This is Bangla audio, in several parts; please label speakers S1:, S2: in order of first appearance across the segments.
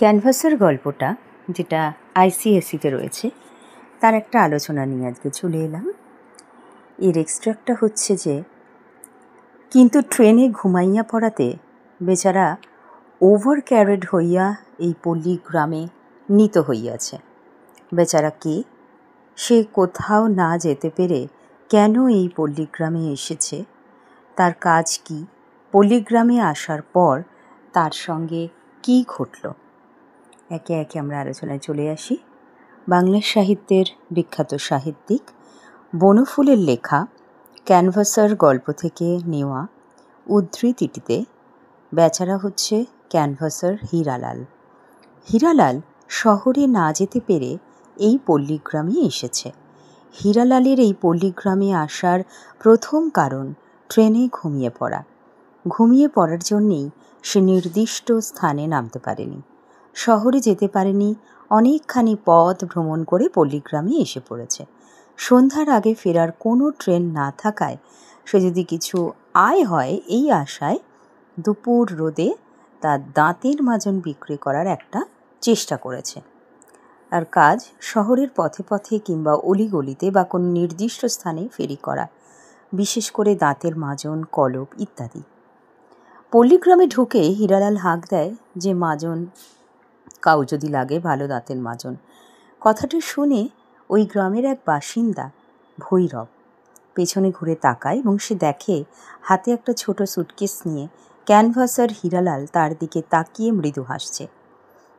S1: ক্যানভাসের গল্পটা যেটা আইসিএসসিতে রয়েছে তার একটা আলোচনা নিয়ে আজকে চলে এলাম। এর এক্সট্রাক্টটা হচ্ছে যে কিন্তু ট্রেনে ঘুমাইয়া পড়াতে বেচারা ওভার ক্যারেড হইয়া এই পল্লী গ্রামে নীত হইয়াছে। বেচারা কে? সে কোথাও না যেতে পেরে কেন এই পল্লীগ্রামে এসেছে, তার কাজ কি, পল্লীগ্রামে আসার পর তার সঙ্গে কী ঘটল, একে একে আমরা আলোচনায় চলে আসি। বাংলা সাহিত্যের বিখ্যাত সাহিত্যিক বনফুলের লেখা ক্যানভাসার গল্প থেকে নেওয়া উদ্ধৃতিটিতে বেচারা হচ্ছে ক্যানভাসার হীরালাল। হীরালাল শহরে না যেতে পেরে এই পল্লীগ্রামে এসেছে। হীরালালের এই পল্লীগ্রামে আসার প্রথম কারণ ট্রেনে ঘুমিয়ে পড়া। ঘুমিয়ে পড়ার জন্যেই সে নির্দিষ্ট স্থানে নামতে পারেনি, শহরে যেতে পারেনি, অনেকখানি পথ ভ্রমণ করে পল্লীগ্রামে এসে পড়েছে। সন্ধ্যার আগে ফেরার কোনো ট্রেন না থাকায় সে যদি কিছু আয় হয় এই আশায় দুপুর রোদে তার দাঁতের মাজন বিক্রি করার একটা চেষ্টা করেছে। আর কাজ শহরের পথে পথে কিংবা অলিগলিতে বা কোনো নির্দিষ্ট স্থানে ফেরি করা, বিশেষ করে দাঁতের মাজন, কলপ ইত্যাদি। পল্লীগ্রামে ঢুকে হীরালাল হাঁক দেয় যে মাজন কাউ যদি লাগে ভালো দাঁতের মাজন। কথাটি শুনে ওই গ্রামের এক বাসিন্দা ভৈরব পেছনে ঘুরে তাকায় এবং সে দেখে হাতে একটা ছোট সুটকেস নিয়ে ক্যানভাসার হীরালাল তার দিকে তাকিয়ে মৃদু হাসছে।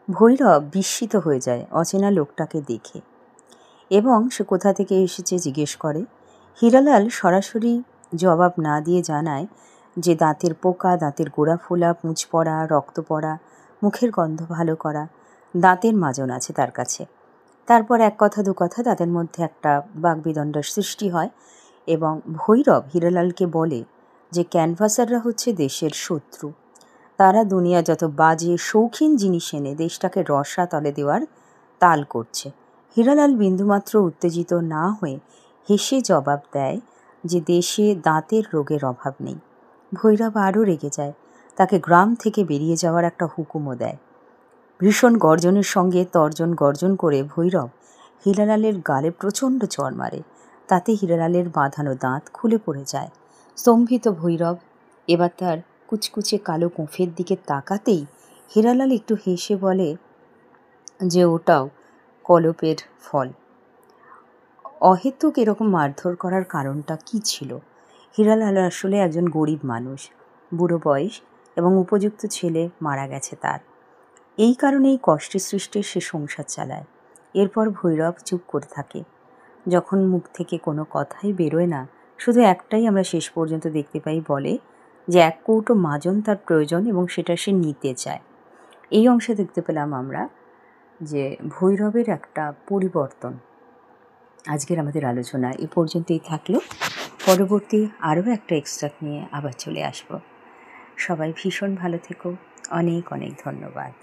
S1: ভৈরব বিস্মিত হয়ে যায় অচেনা লোকটাকে দেখে এবং সে কোথা থেকে এসেছে জিজ্ঞেস করে। হীরালাল সরাসরি জবাব না দিয়ে জানায় যে দাঁতের পোকা, দাঁতের গোড়া ফোলা, পুঁজ পড়া, রক্ত পড়া, মুখের গন্ধ ভালো করা দাঁতের মাজন আছে তার কাছে। তারপর এক কথা দু কথা তাদের মধ্যে একটা বাগবিদণ্ডার সৃষ্টি হয় এবং ভৈরব হীরালালকে বলে যে ক্যানভাসাররা হচ্ছে দেশের শত্রু। তারা দুনিয়া যত বাজে শৌখিন জিনিস এনে দেশটাকে রসাতলে দেওয়ার তাল করছে। হীরালাল বিন্দুমাত্র উত্তেজিত না হয়ে হেসে জবাব দেয় যে দেশে দাঁতের রোগের অভাব নেই। ভৈরব আরও রেগে যায়, তাকে গ্রাম থেকে বেরিয়ে যাওয়ার একটা হুকুমও দেয়। ভীষণ গর্জনের সঙ্গে তর্জন গর্জন করে ভৈরব হীরালালের গালে প্রচণ্ড চড় মারে। তাতে হীরালালের বাঁধানো দাঁত খুলে পড়ে যায়। স্তম্ভিত ভৈরব এবার তার কুচকুচে কালো গোঁফের দিকে তাকাতেই হীরালাল একটু হেসে বলে যে ওটাও কলপের ফল। অহেতুক এরকম মারধর করার কারণটা কী ছিল? হীরালাল আসলে একজন গরিব মানুষ, বুড়ো বয়স এবং উপযুক্ত ছেলে মারা গেছে তার। এই কারণেই কষ্টে সৃষ্টে সে সংসার চালায়। এরপর ভৈরব চুপ করে থাকে। যখন মুখ থেকে কোনো কথাই বেরোয় না, শুধু একটাই আমরা শেষ পর্যন্ত দেখতে পাই, বলে যে এক কৌটো মাজন তার প্রয়োজন এবং সেটা সে নিতে চায়। এই অংশে দেখতে পেলাম আমরা যে ভৈরবের একটা পরিবর্তন। আজকের আমাদের আলোচনা এ পর্যন্তই থাকলো। পরবর্তী আরও একটা এক্সট্রাক্ট নিয়ে আবার চলে আসব। সবাই ভীষণ ভালো থেকো। অনেক অনেক ধন্যবাদ।